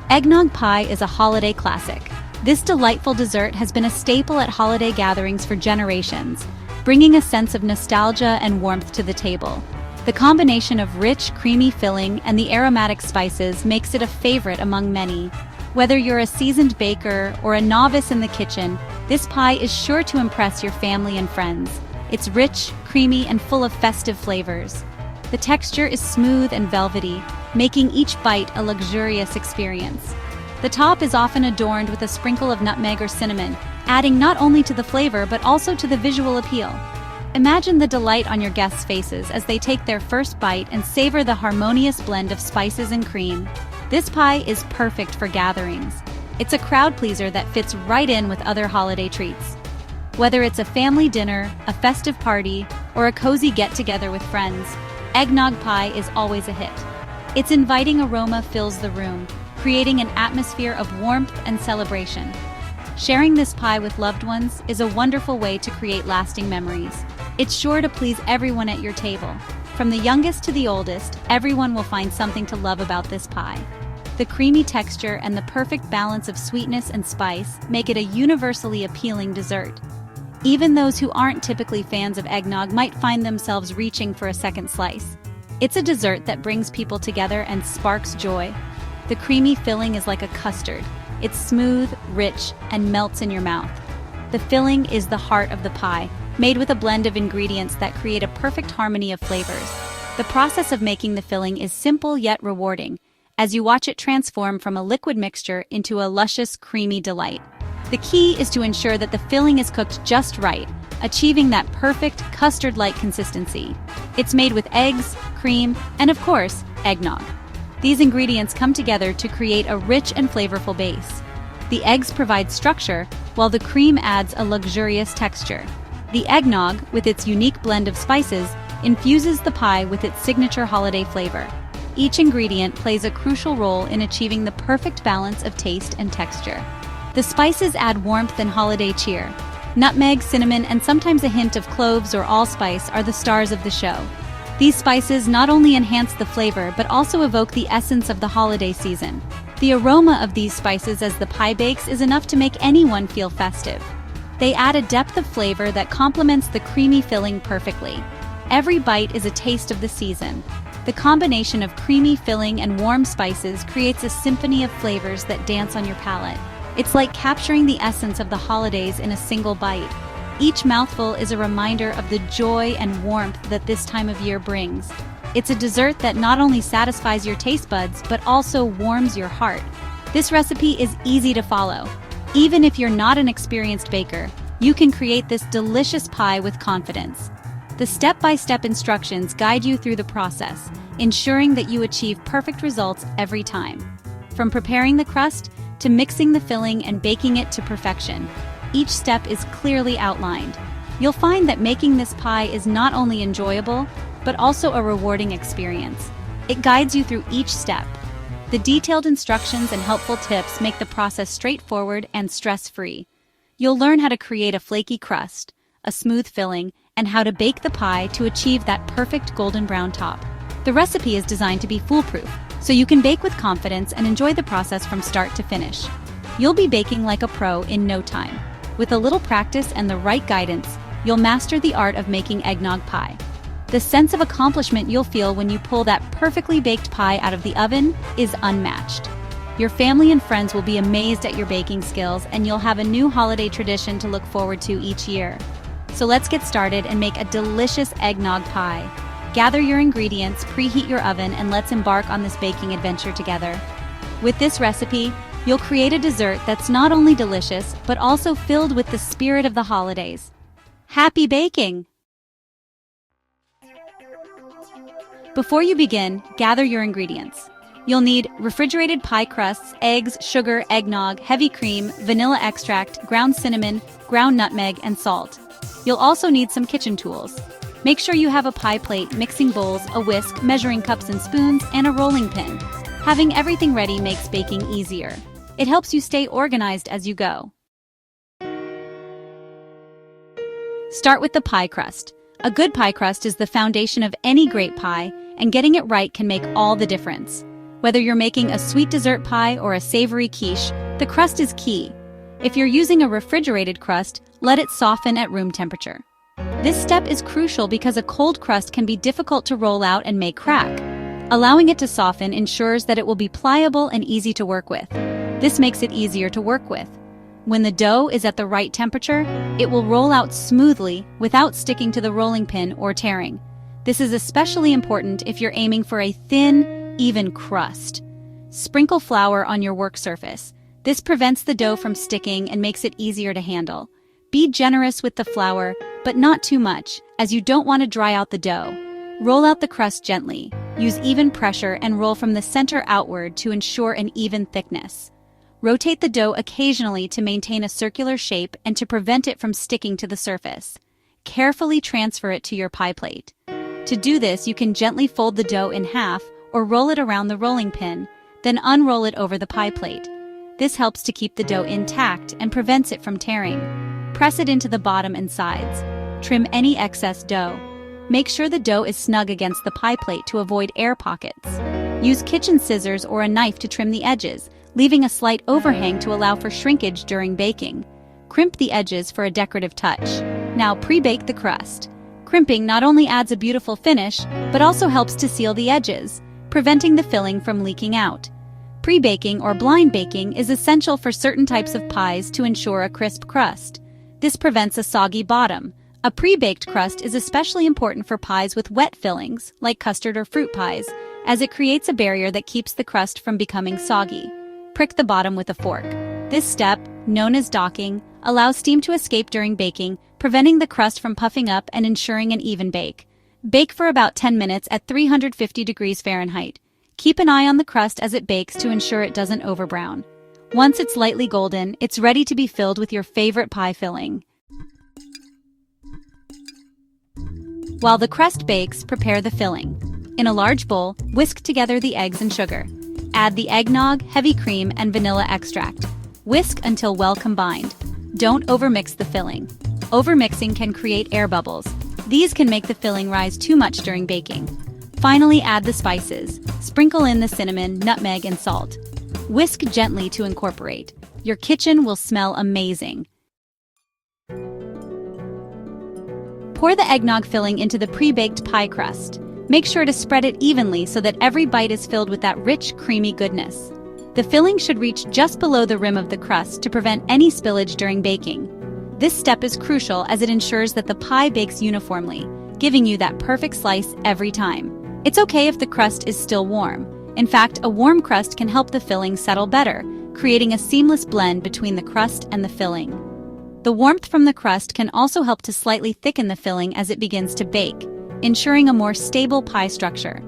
Eggnog pie is a holiday classic. This delightful dessert has been a staple at holiday gatherings for generations, bringing a sense of nostalgia and warmth to the table. The combination of rich, creamy filling and the aromatic spices makes it a favorite among many. Whether you're a seasoned baker or a novice in the kitchen, this pie is sure to impress your family and friends. It's rich, creamy, and full of festive flavors. The texture is smooth and velvety, making each bite a luxurious experience. The top is often adorned with a sprinkle of nutmeg or cinnamon, adding not only to the flavor but also to the visual appeal. Imagine the delight on your guests' faces as they take their first bite and savor the harmonious blend of spices and cream. This pie is perfect for gatherings. It's a crowd pleaser that fits right in with other holiday treats. Whether it's a family dinner, a festive party, or a cozy get-together with friends, eggnog pie is always a hit. Its inviting aroma fills the room, creating an atmosphere of warmth and celebration. Sharing this pie with loved ones is a wonderful way to create lasting memories. It's sure to please everyone at your table. From the youngest to the oldest, everyone will find something to love about this pie. The creamy texture and the perfect balance of sweetness and spice make it a universally appealing dessert. Even those who aren't typically fans of eggnog might find themselves reaching for a second slice. It's a dessert that brings people together and sparks joy. The creamy filling is like a custard. It's smooth, rich, and melts in your mouth. The filling is the heart of the pie, made with a blend of ingredients that create a perfect harmony of flavors. The process of making the filling is simple yet rewarding, as you watch it transform from a liquid mixture into a luscious, creamy delight. The key is to ensure that the filling is cooked just right, achieving that perfect custard-like consistency. It's made with eggs, cream, and of course, eggnog. These ingredients come together to create a rich and flavorful base. The eggs provide structure, while the cream adds a luxurious texture. The eggnog, with its unique blend of spices, infuses the pie with its signature holiday flavor. Each ingredient plays a crucial role in achieving the perfect balance of taste and texture. The spices add warmth and holiday cheer. Nutmeg, cinnamon, and sometimes a hint of cloves or allspice are the stars of the show. These spices not only enhance the flavor but also evoke the essence of the holiday season. The aroma of these spices as the pie bakes is enough to make anyone feel festive. They add a depth of flavor that complements the creamy filling perfectly. Every bite is a taste of the season. The combination of creamy filling and warm spices creates a symphony of flavors that dance on your palate. It's like capturing the essence of the holidays in a single bite. Each mouthful is a reminder of the joy and warmth that this time of year brings. It's a dessert that not only satisfies your taste buds, but also warms your heart. This recipe is easy to follow. Even if you're not an experienced baker, you can create this delicious pie with confidence. The step-by-step instructions guide you through the process, ensuring that you achieve perfect results every time. From preparing the crust to mixing the filling and baking it to perfection, each step is clearly outlined. You'll find that making this pie is not only enjoyable, but also a rewarding experience. It guides you through each step. The detailed instructions and helpful tips make the process straightforward and stress-free. You'll learn how to create a flaky crust, a smooth filling, and how to bake the pie to achieve that perfect golden brown top. The recipe is designed to be foolproof, so you can bake with confidence and enjoy the process from start to finish. You'll be baking like a pro in no time. With a little practice and the right guidance, you'll master the art of making eggnog pie. The sense of accomplishment you'll feel when you pull that perfectly baked pie out of the oven is unmatched. Your family and friends will be amazed at your baking skills, and you'll have a new holiday tradition to look forward to each year. So let's get started and make a delicious eggnog pie. Gather your ingredients, preheat your oven, and let's embark on this baking adventure together. With this recipe, you'll create a dessert that's not only delicious, but also filled with the spirit of the holidays. Happy baking! Before you begin, gather your ingredients. You'll need refrigerated pie crusts, eggs, sugar, eggnog, heavy cream, vanilla extract, ground cinnamon, ground nutmeg, and salt. You'll also need some kitchen tools. Make sure you have a pie plate, mixing bowls, a whisk, measuring cups and spoons, and a rolling pin. Having everything ready makes baking easier. It helps you stay organized as you go. Start with the pie crust. A good pie crust is the foundation of any great pie, and getting it right can make all the difference. Whether you're making a sweet dessert pie or a savory quiche, the crust is key. If you're using a refrigerated crust, let it soften at room temperature. This step is crucial because a cold crust can be difficult to roll out and may crack. Allowing it to soften ensures that it will be pliable and easy to work with. This makes it easier to work with. When the dough is at the right temperature, it will roll out smoothly without sticking to the rolling pin or tearing. This is especially important if you're aiming for a thin, even crust. Sprinkle flour on your work surface. This prevents the dough from sticking and makes it easier to handle. Be generous with the flour, but not too much, as you don't want to dry out the dough. Roll out the crust gently. Use even pressure and roll from the center outward to ensure an even thickness. Rotate the dough occasionally to maintain a circular shape and to prevent it from sticking to the surface. Carefully transfer it to your pie plate. To do this, you can gently fold the dough in half or roll it around the rolling pin, then unroll it over the pie plate. This helps to keep the dough intact and prevents it from tearing. Press it into the bottom and sides. Trim any excess dough. Make sure the dough is snug against the pie plate to avoid air pockets. Use kitchen scissors or a knife to trim the edges, leaving a slight overhang to allow for shrinkage during baking. Crimp the edges for a decorative touch. Now pre-bake the crust. Crimping not only adds a beautiful finish, but also helps to seal the edges, preventing the filling from leaking out. Pre-baking or blind baking is essential for certain types of pies to ensure a crisp crust. This prevents a soggy bottom. A pre-baked crust is especially important for pies with wet fillings, like custard or fruit pies, as it creates a barrier that keeps the crust from becoming soggy. Prick the bottom with a fork. This step, known as docking, allows steam to escape during baking, preventing the crust from puffing up and ensuring an even bake. Bake for about 10 minutes at 350 degrees Fahrenheit. Keep an eye on the crust as it bakes to ensure it doesn't overbrown. Once it's lightly golden, it's ready to be filled with your favorite pie filling. While the crust bakes, prepare the filling. In a large bowl, whisk together the eggs and sugar. Add the eggnog, heavy cream, and vanilla extract. Whisk until well combined. Don't overmix the filling. Overmixing can create air bubbles. These can make the filling rise too much during baking. Finally, add the spices. Sprinkle in the cinnamon, nutmeg, and salt. Whisk gently to incorporate. Your kitchen will smell amazing. Pour the eggnog filling into the pre-baked pie crust. Make sure to spread it evenly so that every bite is filled with that rich, creamy goodness. The filling should reach just below the rim of the crust to prevent any spillage during baking. This step is crucial as it ensures that the pie bakes uniformly, giving you that perfect slice every time. It's okay if the crust is still warm. In fact, a warm crust can help the filling settle better, creating a seamless blend between the crust and the filling. The warmth from the crust can also help to slightly thicken the filling as it begins to bake, ensuring a more stable pie structure.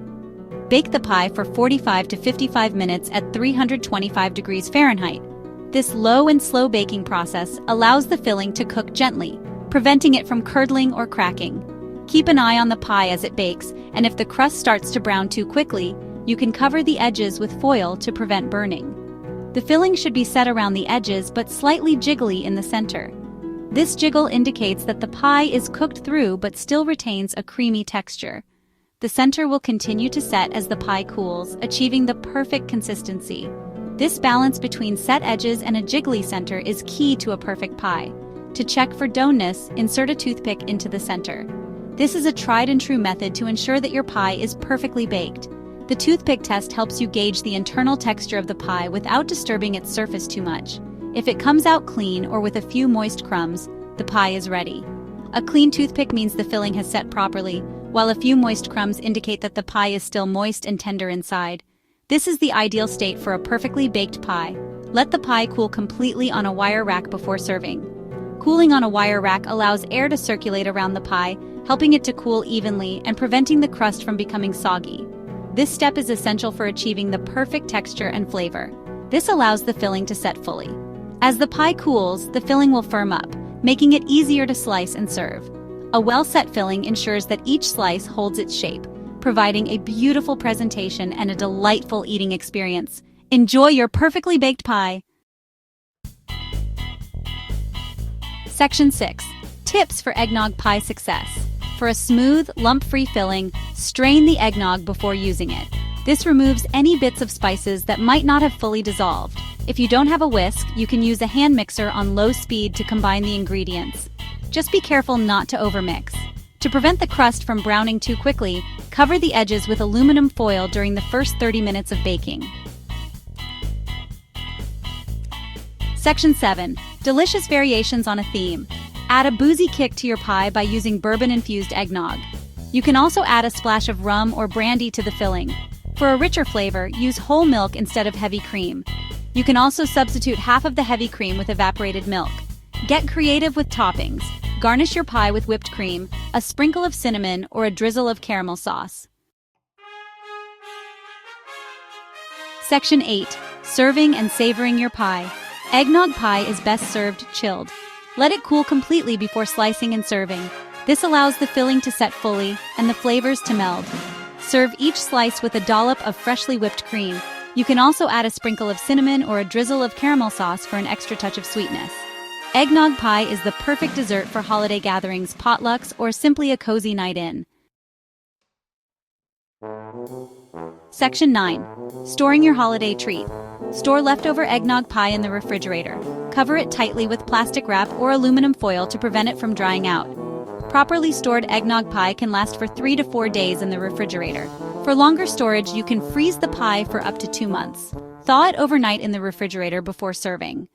Bake the pie for 45 to 55 minutes at 325 degrees Fahrenheit. This low and slow baking process allows the filling to cook gently, preventing it from curdling or cracking. Keep an eye on the pie as it bakes, and if the crust starts to brown too quickly, you can cover the edges with foil to prevent burning. The filling should be set around the edges but slightly jiggly in the center. This jiggle indicates that the pie is cooked through but still retains a creamy texture. The center will continue to set as the pie cools, achieving the perfect consistency. This balance between set edges and a jiggly center is key to a perfect pie. To check for doughness, insert a toothpick into the center. This is a tried and true method to ensure that your pie is perfectly baked. The toothpick test helps you gauge the internal texture of the pie without disturbing its surface too much. If it comes out clean or with a few moist crumbs, the pie is ready. A clean toothpick means the filling has set properly, while a few moist crumbs indicate that the pie is still moist and tender inside. This is the ideal state for a perfectly baked pie. Let the pie cool completely on a wire rack before serving. Cooling on a wire rack allows air to circulate around the pie, helping it to cool evenly and preventing the crust from becoming soggy. This step is essential for achieving the perfect texture and flavor. This allows the filling to set fully. As the pie cools, the filling will firm up, making it easier to slice and serve. A well-set filling ensures that each slice holds its shape, providing a beautiful presentation and a delightful eating experience. Enjoy your perfectly baked pie! Section 6. Tips for eggnog pie success. For a smooth, lump-free filling, strain the eggnog before using it. This removes any bits of spices that might not have fully dissolved. If you don't have a whisk, you can use a hand mixer on low speed to combine the ingredients. Just be careful not to overmix. To prevent the crust from browning too quickly, cover the edges with aluminum foil during the first 30 minutes of baking. Section 7. Delicious variations on a theme. Add a boozy kick to your pie by using bourbon-infused eggnog. You can also add a splash of rum or brandy to the filling. For a richer flavor, use whole milk instead of heavy cream. You can also substitute half of the heavy cream with evaporated milk. Get creative with toppings. Garnish your pie with whipped cream, a sprinkle of cinnamon, or a drizzle of caramel sauce. Section 8. Serving and savoring your pie. Eggnog pie is best served chilled. Let it cool completely before slicing and serving. This allows the filling to set fully and the flavors to meld. Serve each slice with a dollop of freshly whipped cream. You can also add a sprinkle of cinnamon or a drizzle of caramel sauce for an extra touch of sweetness. Eggnog pie is the perfect dessert for holiday gatherings, potlucks, or simply a cozy night in. Section 9. Storing your holiday treat. Store leftover eggnog pie in the refrigerator. Cover it tightly with plastic wrap or aluminum foil to prevent it from drying out. Properly stored eggnog pie can last for 3 to 4 days in the refrigerator. For longer storage, you can freeze the pie for up to 2 months. Thaw it overnight in the refrigerator before serving.